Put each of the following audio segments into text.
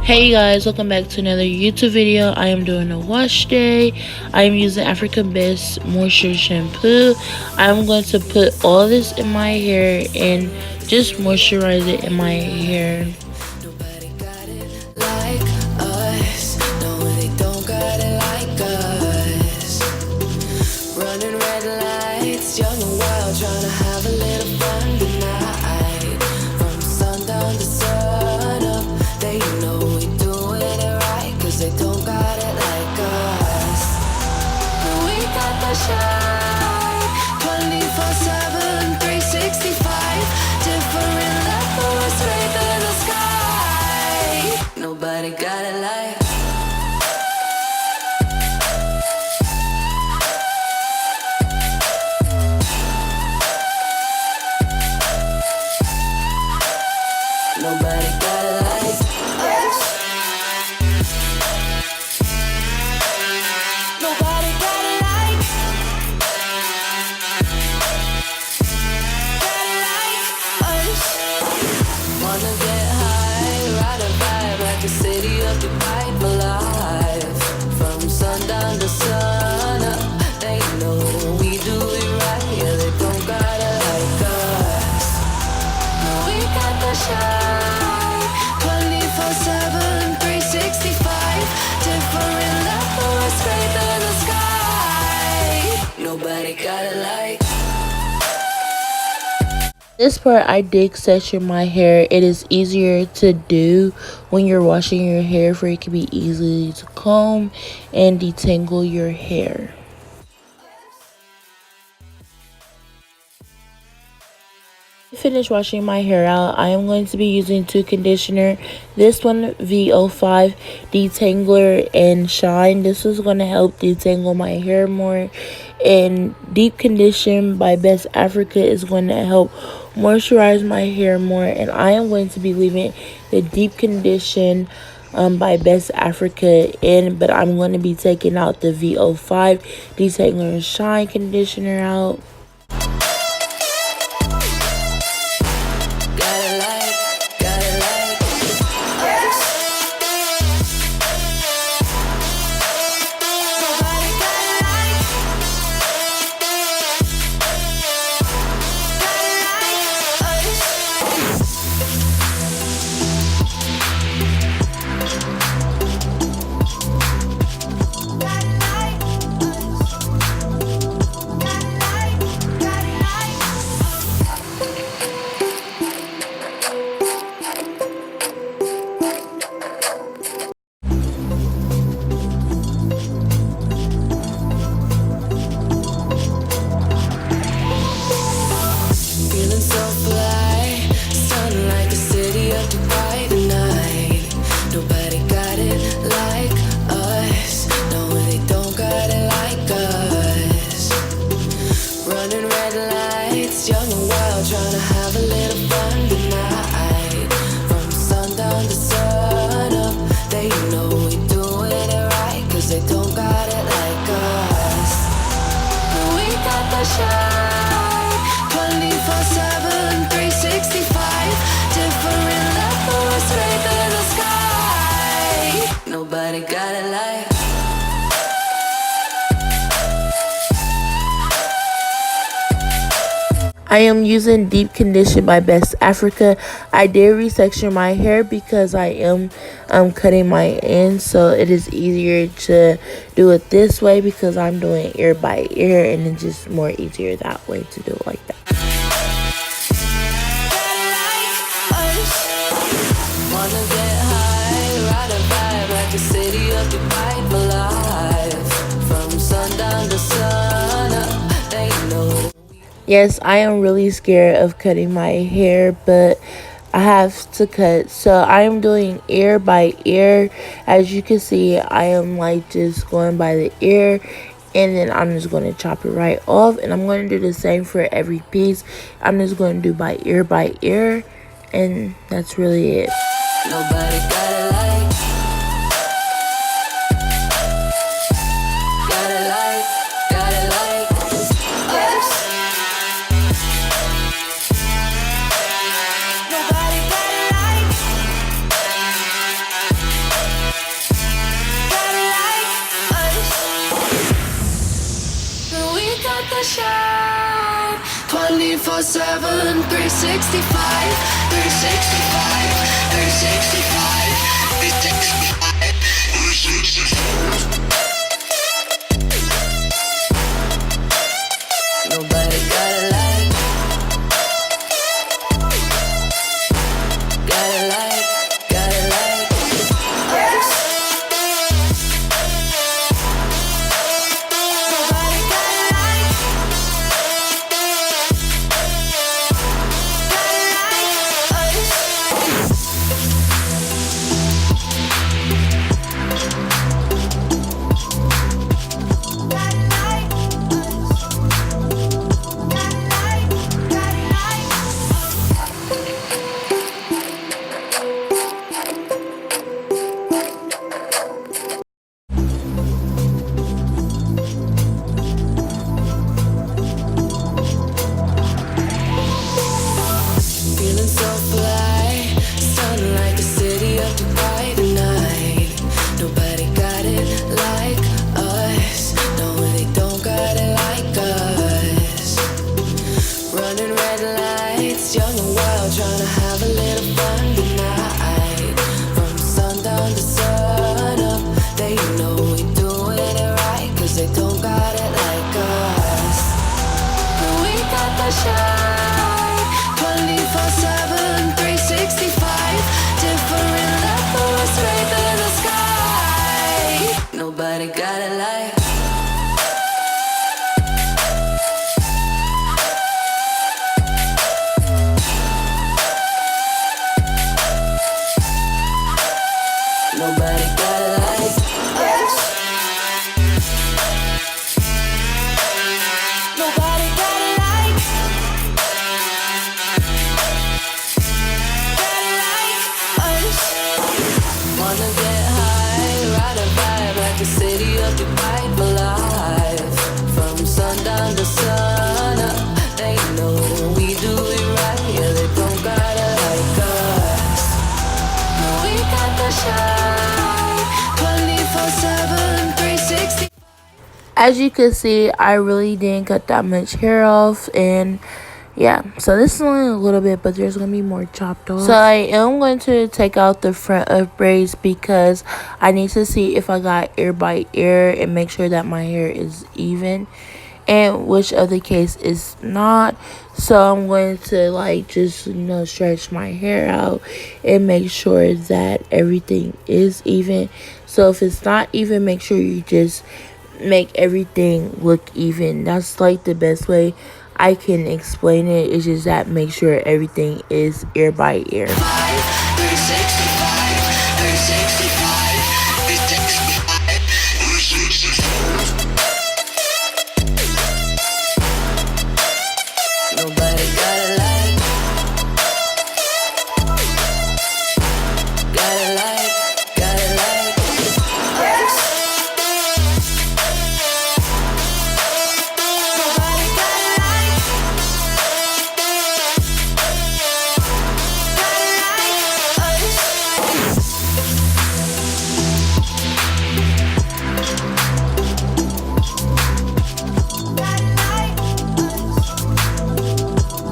Hey guys, welcome back to another YouTube video. I am doing a wash day. I am using African Best Moisture Shampoo. I'm going to put all this in my hair and just moisturize it in my hair. Nobody got it like us. No, they don't got it like us. Running red lights, young and wild, trying to have a little fun tonight. From sundown to sun up, they know we doing it right, 'cause they don't got it like us. But we got the shine, 24/7, 365. Different levels right in the sky. Nobody got it like. Nobody got it like us. Nobody got it like. Got it like us. Wanna get high, ride a vibe like a city occupied for life. From sundown to sun up, they know we do it right. Yeah, they don't got it like us. No, we got the shine, 24/7, 365. Different levels right to the sky. Nobody got it like. This part I did section my hair. It is easier to do when you're washing your hair, for it can be easy to comb and detangle your hair. To finish washing my hair out, I am going to be using two conditioner. This one, VO5 Detangler and Shine. This is going to help detangle my hair more. And Deep Condition by Best Africa is going to help moisturize my hair more. And I am going to be leaving the Deep Condition by Best Africa in, but I'm going to be taking out the VO5 Detangler and Shine conditioner out. Got it like us. Nobody got it like. Got it like us. Got it like us. Got it like us. Feeling so fly, sun like a city of Dubai tonight. Nobody got it like us. No, they don't got it like us. Running red lights, young and wild, trying to have a little fun tonight. From sundown to sun up, they know we doing it right, 'cause they don't got it like us. But we got the shine, 24/7, 365. Different levels right to the sky. Nobody got it like. I am using Deep Condition by Best Africa. I did resection my hair because I am cutting my ends, so it is easier to do it this way because I'm doing ear by ear, and it's just more easier that way to do it like that. Got it like us. Wanna get high, ride a vibe like a city occupied for life. From sundown to sun up, they know. Yes, I am really scared of cutting my hair, but I have to cut. So I am doing ear by ear. As you can see, I am like just going by the ear, and then I'm just going to chop it right off. And I'm going to do the same for every piece. I'm just going to do by ear, and that's really it. Nobody got it like. Got it like us. Nobody got it like. 24/7, 365, 365, 365, 365. Nobody got it like, got it like, got it like us. Nobody got it like, got it like us. Got it like feeling so fly, sounding like the city of Dubai tonight. Nobody got it like us. No, they don't got it like us. Running red lights, young and wild, trying to have a little fun tonight. From sundown to sun up, they know we doing it right, 'cause they don't got it like us. But we got the shine, 24/7, 365. Different levels, right in the sky. Nobody got it like. Nobody got it like us. Nobody got it like, got it like us. Wanna get high, ride a vibe like the city of Dubai for life. From sundown to sun up, they know we do it right. Yeah, they don't got it like us. No, we got the shine, 24/7, 360. As you can see, I really didn't cut that much hair off, and yeah, so this is only a little bit, but there's gonna be more chopped off. So I am going to take out the front of braids because I need to see if I got ear by ear and make sure that my hair is even, and which of the case is not. So I'm going to like just stretch my hair out and make sure that everything is even. So if it's not even, make sure you just make everything look even. That's like the best way I can explain it. It's just that make sure everything is ear by ear. 365, 365, 365, 365. Nobody got it like, got it like, got it like us. Nobody got it like, got it like us. Got it like us.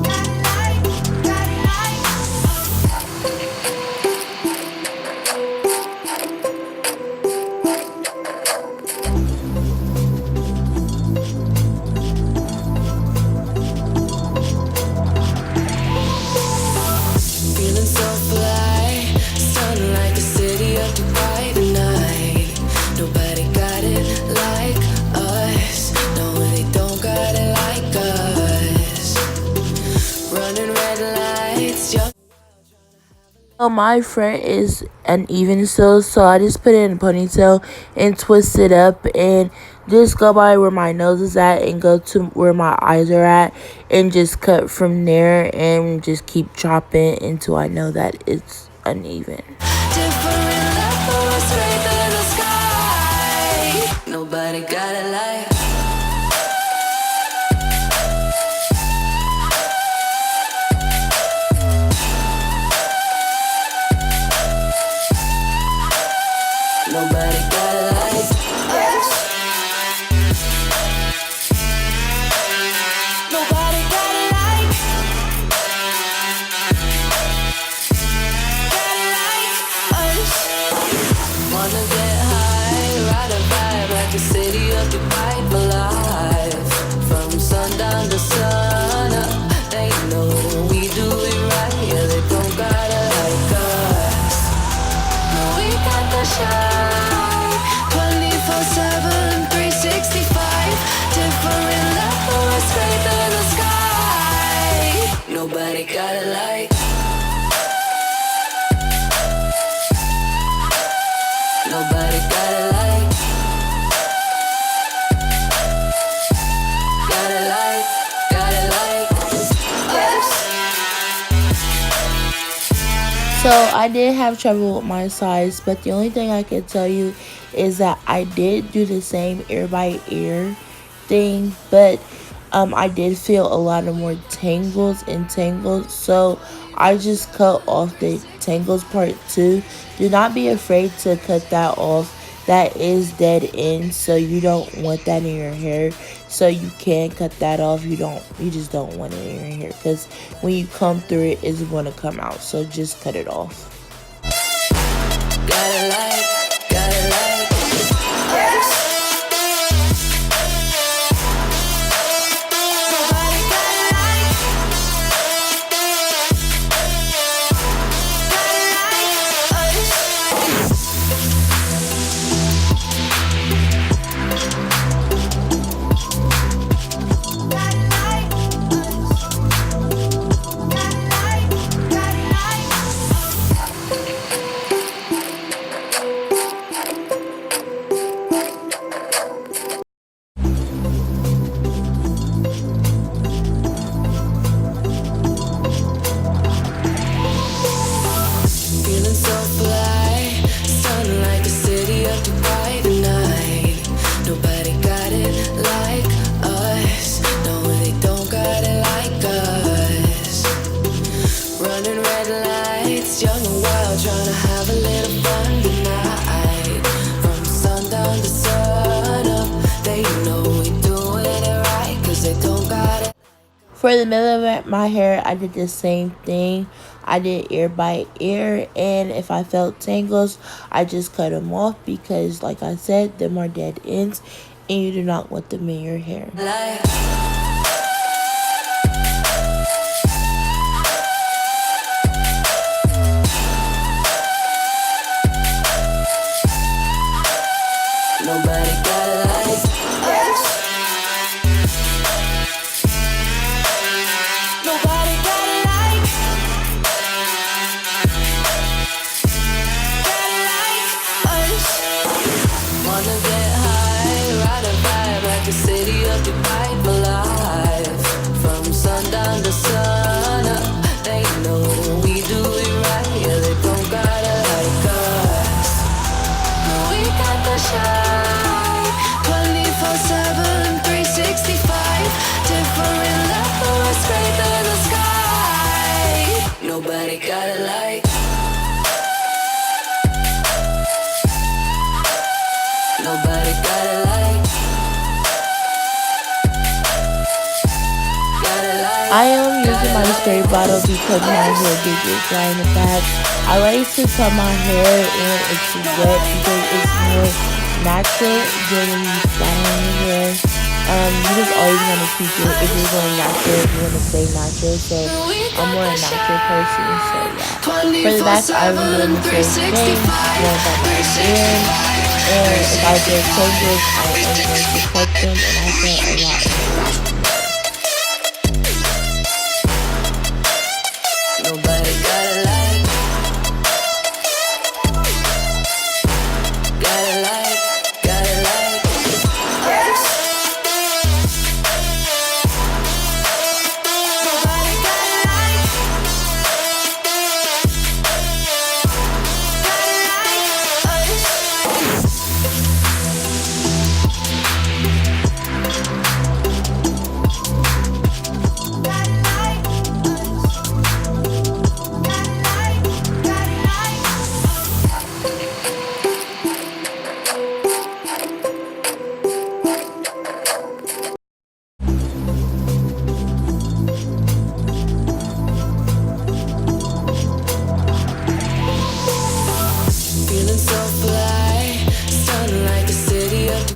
Got it like, got it like. Feeling so fly, sounding like the city of Dubai tonight. Nobody got it like us. No, they don't got it like us. Running red lights, young. So my front is uneven still, so I just put it in a ponytail and twist it up and just go by where my nose is at and go to where my eyes are at and just cut from there and just keep chopping until I know that it's uneven. Different levels, right in the sky. Nobody got it like. Nobody got it like us. Nobody got it like. Nobody got it like. Nobody got it like. Got it like. Got it like. Yes. So I did have trouble with my size, but the only thing I can tell you is that I did do the same ear by ear thing, but I did feel a lot of more tangles and tangles, so I just cut off the tangles part too. Do not be afraid to cut that off. That is dead end, so you don't want that in your hair. So you can cut that off. You just don't want it in your hair, because when you comb through it, it's going to come out. So just cut it off. Got it like. Got it like. Yes. Feeling so fly, sun like the city of Dubai tonight. Nobody got it like us. No, they don't got it like us. Running red lights, young and wild, trying to have a little fun tonight. From sundown to sun up, they know we doing it right, 'cause they don't got it. For the middle of my hair, I did the same thing. I did ear by ear, and if I felt tangles, I just cut them off, because like I said, them are dead ends and you do not want them in your hair. Like. Nobody got it like us. Nobody got it like. Got it like us. Wanna get high, ride a vibe like the city of Dubai for life. From sundown to sun up, they know we do it right. Yeah, they don't got it like us. We got the shine, 24/7, 365. Different levels, straight to the sky. Nobody got it like. Nobody got it like. Got it like. I am using my spray bottle because my hair did get dry in the back. I like to cut my hair and it's wet, because it's more natural than when you flat on your hair. You just always want to keep it, if you're going natural, you want to stay natural. So I'm more a natural person, so yeah. For the back, I'm doing the same thing, going back my hair. And if I get tangles, I am going to cut them, and I feel a lot in the back. Nobody got it like. Got it like. Got it like. Yes. Nobody got it like. Got it like us.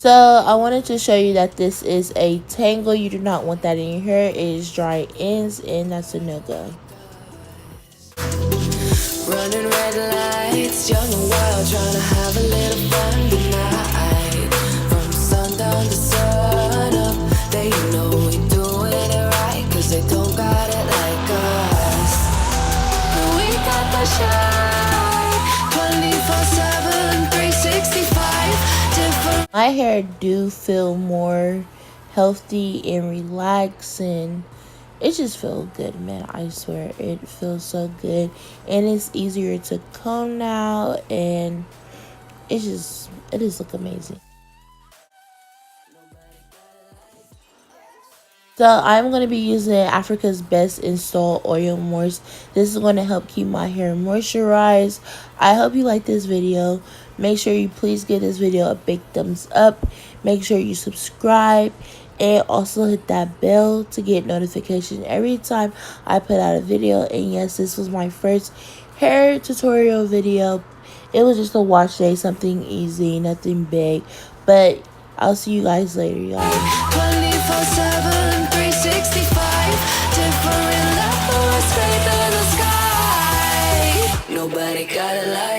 So I wanted to show you that this is a tangle. You do not want that in your hair. It is dry ends, and that's a no-go. Running red lights, young and wild, trying to have a little fun tonight. From sundown to sun up, they know we doing it right, 'cause they don't got it like us. got the shine. 24/7, 365. Different. My hair do feel more healthy and relaxing. It just feels good, man. I swear it feels so good, and it's easier to comb now, and it just look amazing. So I'm going to be using Africa's Best Install Oil Moist. This is going to help keep my hair moisturized. I hope you like this video. Make sure you please give this video a big thumbs up. Make sure you subscribe and also hit that bell to get notification every time I put out a video. And yes, this was my first hair tutorial video. It was just a wash day, something easy, nothing big. But I'll see you guys later, you guys. 24/7, 365. Different levels, straight to the sky. Nobody got it like